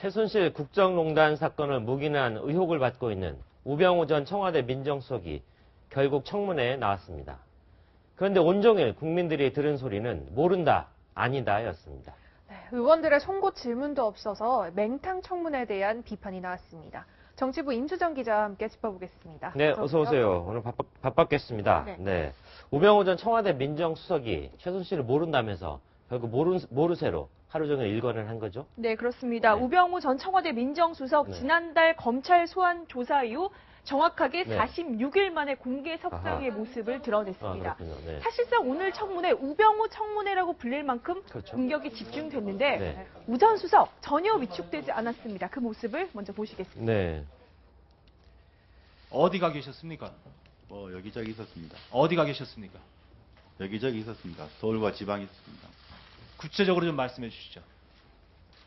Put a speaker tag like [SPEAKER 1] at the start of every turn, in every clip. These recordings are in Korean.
[SPEAKER 1] 최순실 국정농단 사건을 묵인한 의혹을 받고 있는 우병우 전 청와대 민정수석이 결국 청문회에 나왔습니다. 그런데 온종일 국민들이 들은 소리는 모른다, 아니다 였습니다.
[SPEAKER 2] 네, 의원들의 송곳 질문도 없어서 맹탕 청문회에 대한 비판이 나왔습니다. 정치부 임수정 기자와 함께 짚어보겠습니다.
[SPEAKER 1] 네, 어서 오세요. 오늘 바빴겠습니다. 네. 우병우 전 청와대 민정수석이 최순실을 모른다면서 결국 모르쇠로 하루 종일 일관을 한 거죠?
[SPEAKER 3] 네, 그렇습니다.
[SPEAKER 1] 네.
[SPEAKER 3] 우병우 전 청와대 민정수석
[SPEAKER 1] 네.
[SPEAKER 3] 지난달 검찰 소환 조사 이후 정확하게
[SPEAKER 1] 네.
[SPEAKER 3] 46일 만에 공개 석상의 모습을 드러냈습니다.
[SPEAKER 1] 네.
[SPEAKER 3] 사실상 오늘 청문회, 우병우 청문회라고 불릴 만큼
[SPEAKER 1] 그렇죠.
[SPEAKER 3] 공격이 집중됐는데
[SPEAKER 1] 네.
[SPEAKER 3] 우 전 수석 전혀 위축되지 않았습니다. 그 모습을 먼저 보시겠습니다.
[SPEAKER 1] 네.
[SPEAKER 4] 어디가 계셨습니까?
[SPEAKER 5] 여기저기 있었습니다.
[SPEAKER 4] 어디가 계셨습니까?
[SPEAKER 5] 여기저기 있었습니다. 서울과 지방에 있었습니다.
[SPEAKER 4] 구체적으로 좀 말씀해 주시죠.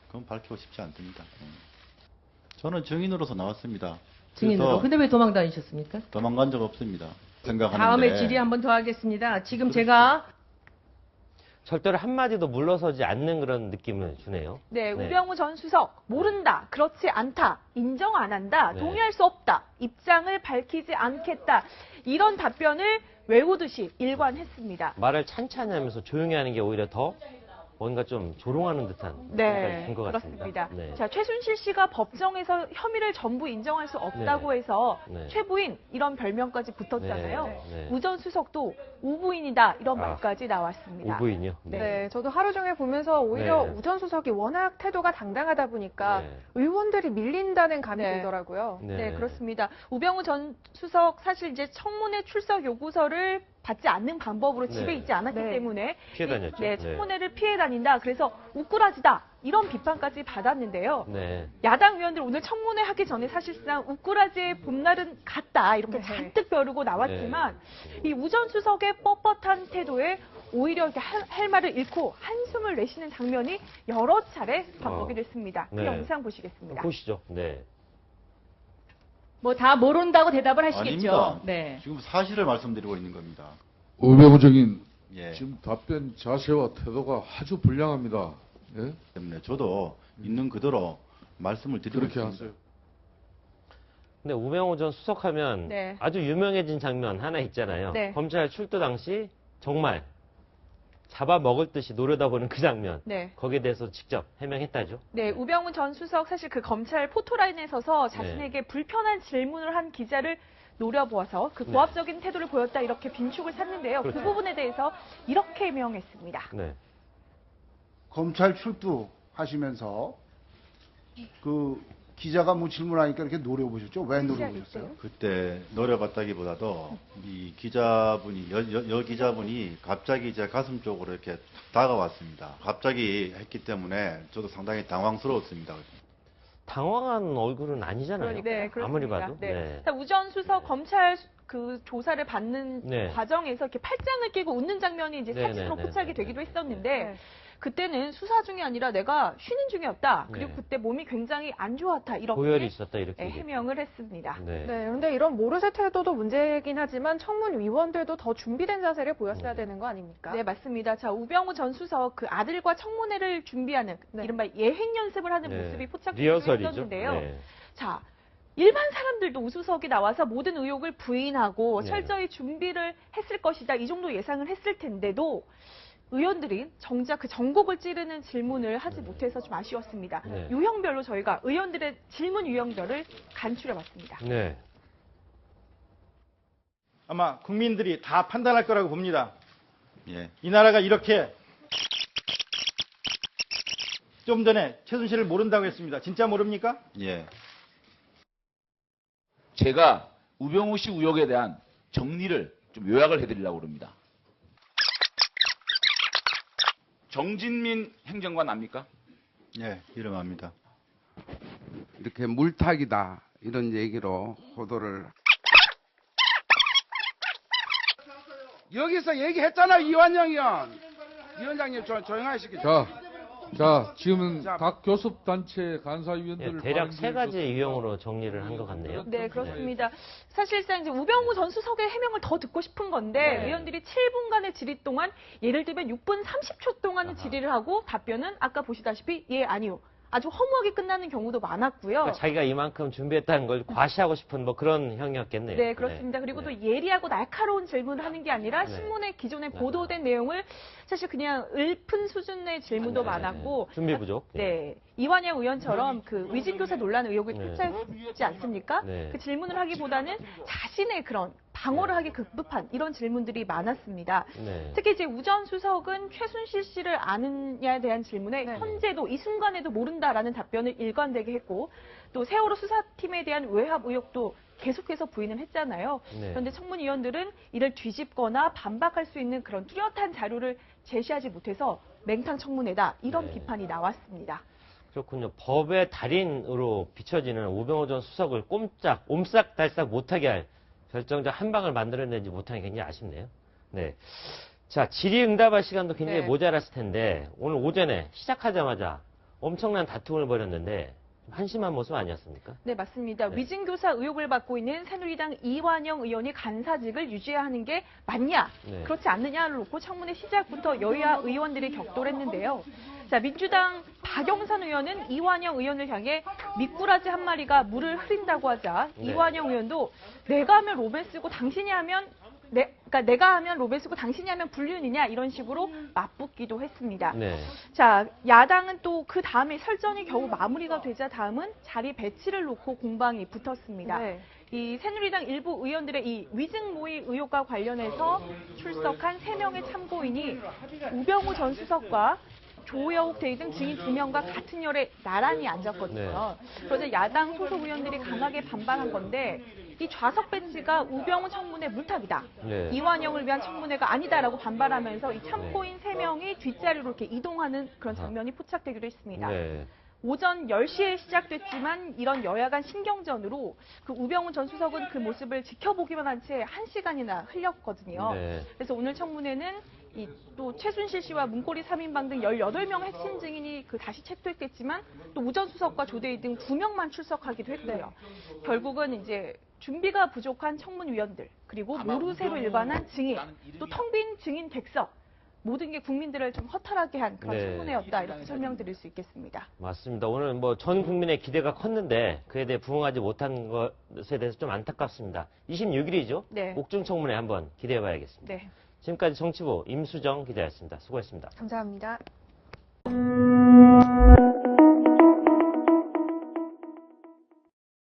[SPEAKER 5] 그건 밝히고 싶지 않습니다. 저는 증인으로서 나왔습니다.
[SPEAKER 6] 증인으로.
[SPEAKER 5] 그래서
[SPEAKER 6] 근데 왜 도망 다니셨습니까?
[SPEAKER 5] 도망간 적 없습니다. 생각하는데.
[SPEAKER 6] 다음에 질의 한번 더 하겠습니다. 지금 제가
[SPEAKER 1] 절대로 한마디도 물러서지 않는 그런 느낌을 주네요.
[SPEAKER 3] 네, 우병우 전 수석 모른다, 그렇지 않다, 인정 안 한다,
[SPEAKER 1] 네.
[SPEAKER 3] 동의할 수 없다, 입장을 밝히지 않겠다 이런 답변을 외우듯이 일관했습니다.
[SPEAKER 1] 말을 찬찬히 하면서 조용히 하는 게 오히려 더 뭔가 좀 조롱하는 듯한
[SPEAKER 3] 네,
[SPEAKER 1] 것 같습니다.
[SPEAKER 3] 그렇습니다.
[SPEAKER 1] 네.
[SPEAKER 3] 자, 최순실 씨가 법정에서 혐의를 전부 인정할 수 없다고
[SPEAKER 1] 네.
[SPEAKER 3] 해서
[SPEAKER 1] 네.
[SPEAKER 3] 최부인 이런 별명까지 붙었잖아요.
[SPEAKER 1] 네.
[SPEAKER 3] 우 전 수석도 우부인이다 이런
[SPEAKER 1] 아,
[SPEAKER 3] 말까지 나왔습니다.
[SPEAKER 1] 오부인이요?
[SPEAKER 2] 네, 저도 하루 종일 보면서 오히려
[SPEAKER 1] 네.
[SPEAKER 2] 우 전 수석이 워낙 태도가 당당하다 보니까
[SPEAKER 1] 네.
[SPEAKER 2] 의원들이 밀린다는 감이
[SPEAKER 3] 네.
[SPEAKER 2] 들더라고요.
[SPEAKER 3] 네, 그렇습니다. 우병우 전 수석 사실 이제 청문회 출석 요구서를 받지 않는 방법으로 집에
[SPEAKER 1] 네.
[SPEAKER 3] 있지 않았기
[SPEAKER 2] 네.
[SPEAKER 3] 때문에
[SPEAKER 1] 피해 다녔죠.
[SPEAKER 3] 네, 청문회를 피해 다닌다. 그래서 우꾸라지다. 이런 비판까지 받았는데요.
[SPEAKER 1] 네.
[SPEAKER 3] 야당 의원들 오늘 청문회 하기 전에 사실상 우꾸라지의 봄날은 갔다. 이렇게
[SPEAKER 2] 네.
[SPEAKER 3] 잔뜩 벼르고 나왔지만 이 우 전 수석의 뻣뻣한 태도에 오히려 이렇게 할 말을 잃고 한숨을 내쉬는 장면이 여러 차례 반복이 됐습니다. 그
[SPEAKER 1] 네.
[SPEAKER 3] 영상 보시겠습니다.
[SPEAKER 1] 보시죠. 네.
[SPEAKER 6] 뭐 다 모른다고 대답을 하시겠죠.
[SPEAKER 5] 아닙니다.
[SPEAKER 6] 네.
[SPEAKER 5] 지금 사실을 말씀드리고 있는 겁니다.
[SPEAKER 7] 우병우 증인
[SPEAKER 5] 예.
[SPEAKER 7] 지금 답변 자세와 태도가 아주 불량합니다. 예?
[SPEAKER 5] 때문에 저도 있는 그대로 말씀을 드리고
[SPEAKER 7] 그렇게
[SPEAKER 5] 있습니다.
[SPEAKER 7] 하세요.
[SPEAKER 1] 근데 우병우 전 수석하면
[SPEAKER 3] 네.
[SPEAKER 1] 아주 유명해진 장면 하나 있잖아요.
[SPEAKER 3] 네.
[SPEAKER 1] 검찰 출두 당시 정말 잡아먹을 듯이 노려다보는 그 장면.
[SPEAKER 3] 네.
[SPEAKER 1] 거기에 대해서 직접 해명했다죠.
[SPEAKER 3] 네, 우병우 전 수석 사실 그 검찰 포토라인에 서서 자신에게 불편한 질문을 한 기자를 노려보아서 그 고압적인 태도를 보였다 이렇게 빈축을 샀는데요.
[SPEAKER 1] 그렇죠.
[SPEAKER 3] 그 부분에 대해서 이렇게 해명했습니다.
[SPEAKER 1] 네.
[SPEAKER 8] 검찰 출두하시면서 그 기자가 뭐 질문하니까 이렇게 노려보셨죠? 왜 노려보셨어요?
[SPEAKER 5] 그때 노려봤다기보다도 이 기자분이 여 기자분이 갑자기 제 가슴 쪽으로 이렇게 다가왔습니다. 갑자기 했기 때문에 저도 상당히 당황스러웠습니다.
[SPEAKER 1] 당황한 얼굴은 아니잖아요.
[SPEAKER 3] 네, 그렇습니다.
[SPEAKER 1] 아무리 봐도.
[SPEAKER 3] 네. 우 전 수석 검찰 그 조사를 받는
[SPEAKER 1] 네.
[SPEAKER 3] 과정에서 이렇게 팔짱을 끼고 웃는 장면이 이제
[SPEAKER 1] 네,
[SPEAKER 3] 사진으로
[SPEAKER 1] 네,
[SPEAKER 3] 포착이
[SPEAKER 1] 네,
[SPEAKER 3] 되기도
[SPEAKER 1] 네,
[SPEAKER 3] 했었는데
[SPEAKER 2] 네.
[SPEAKER 3] 그때는 수사 중이 아니라 내가 쉬는 중이었다. 그리고
[SPEAKER 1] 네.
[SPEAKER 3] 그때 몸이 굉장히 안 좋았다. 이렇게
[SPEAKER 1] 고열이 있었다 이렇게.
[SPEAKER 3] 해명을 했습니다.
[SPEAKER 1] 네.
[SPEAKER 2] 네, 그런데 이런 모르쇠 태도도 문제이긴 하지만 청문위원들도 더 준비된 자세를 보였어야 되는 거 아닙니까?
[SPEAKER 3] 네, 맞습니다. 자, 우병우 전 수석 그 아들과 청문회를 준비하는 이른바 예행 연습을 하는
[SPEAKER 1] 네.
[SPEAKER 3] 모습이 포착되기도
[SPEAKER 1] 리허설이죠.
[SPEAKER 3] 했었는데요.
[SPEAKER 1] 네.
[SPEAKER 3] 자, 일반 사람들도 우수석이 나와서 모든 의혹을 부인하고
[SPEAKER 1] 네.
[SPEAKER 3] 철저히 준비를 했을 것이다. 이 정도 예상을 했을 텐데도 의원들이 정작 그 전곡을 찌르는 질문을 하지 못해서 좀 아쉬웠습니다.
[SPEAKER 1] 네.
[SPEAKER 3] 유형별로 저희가 의원들의 질문 유형별을 간추려봤습니다.
[SPEAKER 1] 네.
[SPEAKER 4] 아마 국민들이 다 판단할 거라고 봅니다.
[SPEAKER 5] 예.
[SPEAKER 4] 이 나라가 이렇게 좀 전에 최순실을 모른다고 했습니다. 진짜 모릅니까?
[SPEAKER 5] 예.
[SPEAKER 9] 제가 우병우 씨 의혹에 대한 정리를 좀 요약을 해드리려고 합니다. 정진민 행정관 압니까?
[SPEAKER 5] 예, 이름 압니다.
[SPEAKER 10] 이렇게 물타기다 이런 얘기로 호도를 여기서 얘기했잖아 이완영 의원. 위원장님 조용하시겠죠.
[SPEAKER 7] 자, 지금은 각 교섭단체 간사위원들
[SPEAKER 1] 대략 세 가지 유형으로 정리를 한 것 같네요.
[SPEAKER 3] 네, 그렇습니다. 사실상 이제 우병우 전 수석의 해명을 더 듣고 싶은 건데
[SPEAKER 1] 네.
[SPEAKER 3] 의원들이 7분간의 질의 동안 예를 들면 6분 30초 동안의 질의를 하고 답변은 아까 보시다시피 예, 아니요. 아주 허무하게 끝나는 경우도 많았고요.
[SPEAKER 1] 그러니까 자기가 이만큼 준비했다는 걸 과시하고 싶은 뭐 그런 형이었겠네요.
[SPEAKER 3] 네, 그렇습니다. 그리고 또 예리하고 날카로운 질문을 하는 게 아니라
[SPEAKER 1] 네.
[SPEAKER 3] 신문에 기존에 보도된 내용을 사실 그냥 읊은 수준의 질문도 많았고
[SPEAKER 1] 준비 부족.
[SPEAKER 3] 네. 이완영 의원처럼 그 위진교사 논란 의혹을
[SPEAKER 1] 네.
[SPEAKER 3] 퇴짜했지 않습니까?
[SPEAKER 1] 네.
[SPEAKER 3] 그 질문을 하기보다는 자신의 그런 방어를 하기 급급한 이런 질문들이 많았습니다.
[SPEAKER 1] 네.
[SPEAKER 3] 특히 이제 우전 수석은 최순실 씨를 아느냐에 대한 질문에 현재도 이 순간에도 모른다라는 답변을 일관되게 했고 또 세월호 수사팀에 대한 외압 의혹도 계속해서 부인을 했잖아요.
[SPEAKER 1] 네.
[SPEAKER 3] 그런데 청문위원들은 이를 뒤집거나 반박할 수 있는 그런 뚜렷한 자료를 제시하지 못해서 맹탕 청문회다 이런
[SPEAKER 1] 네.
[SPEAKER 3] 비판이 나왔습니다.
[SPEAKER 1] 그렇군요. 법의 달인으로 비춰지는 우병우 전 수석을 옴싹달싹 못하게 할 결정적 한 방을 만들어내지 못한 게 굉장히 아쉽네요. 네. 자, 질의응답할 시간도 굉장히
[SPEAKER 2] 네.
[SPEAKER 1] 모자랐을 텐데 오늘 오전에 시작하자마자 엄청난 다툼을 벌였는데 한심한 모습 아니었습니까?
[SPEAKER 3] 네, 맞습니다.
[SPEAKER 1] 네.
[SPEAKER 3] 위증교사 의혹을 받고 있는 새누리당 이완영 의원이 간사직을 유지해야 하는 게 맞냐,
[SPEAKER 1] 네.
[SPEAKER 3] 그렇지 않느냐를 놓고 청문회 시작부터 여야 의원들이 격돌했는데요. 자, 민주당 박영선 의원은 이완영 의원을 향해 미꾸라지 한 마리가 물을 흐린다고 하자
[SPEAKER 1] 네.
[SPEAKER 3] 이완영 의원도 내가 하면 로벤 쓰고 당신이 하면 그러니까 내가 하면 로벤 쓰고 당신이 하면 불륜이냐 이런 식으로 맞붙기도 했습니다.
[SPEAKER 1] 네.
[SPEAKER 3] 자, 야당은 또 그 다음에 설전이 겨우 마무리가 되자 다음은 자리 배치를 놓고 공방이 붙었습니다.
[SPEAKER 2] 네.
[SPEAKER 3] 이 새누리당 일부 의원들의 이 위증 모의 의혹과 관련해서 출석한 3명의 참고인이 우병우 전 수석과 조여옥 대위 등 증인 2명과 같은 열에 나란히 앉았거든요. 그러자 야당 소속 의원들이 강하게 반발한 건데 이 좌석 배치가 우병우 청문회 물타기다.
[SPEAKER 1] 네.
[SPEAKER 3] 이완영을 위한 청문회가 아니다라고 반발하면서 이 참고인 3명이 뒷자리로 이렇게 이동하는 그런 장면이 포착되기도 했습니다.
[SPEAKER 1] 네.
[SPEAKER 3] 오전 10시에 시작됐지만 이런 여야 간 신경전으로 그 우병우 전 수석은 그 모습을 지켜보기만 한 채 1시간이나 흘렸거든요.
[SPEAKER 1] 네.
[SPEAKER 3] 그래서 오늘 청문회는 이 또 최순실 씨와 문고리 3인방 등 18명 핵심 증인이 그 다시 체포했겠지만 또 우전 수석과 조대희 등 2명만 출석하기도 했고요. 결국은 이제 준비가 부족한 청문위원들 그리고 모르쇠로 일관한 증인 또 텅 빈 증인 객석 모든 게 국민들을 좀 허탈하게 한 그런
[SPEAKER 1] 네.
[SPEAKER 3] 청문회였다 이렇게 설명드릴 수 있겠습니다.
[SPEAKER 1] 맞습니다. 오늘 뭐 전 국민의 기대가 컸는데 그에 대해 부응하지 못한 것에 대해서 좀 안타깝습니다. 26일이죠?
[SPEAKER 3] 네.
[SPEAKER 1] 옥중 청문회 한번 기대해 봐야겠습니다.
[SPEAKER 3] 네.
[SPEAKER 1] 지금까지 정치부 임수정 기자였습니다. 수고했습니다.
[SPEAKER 2] 감사합니다.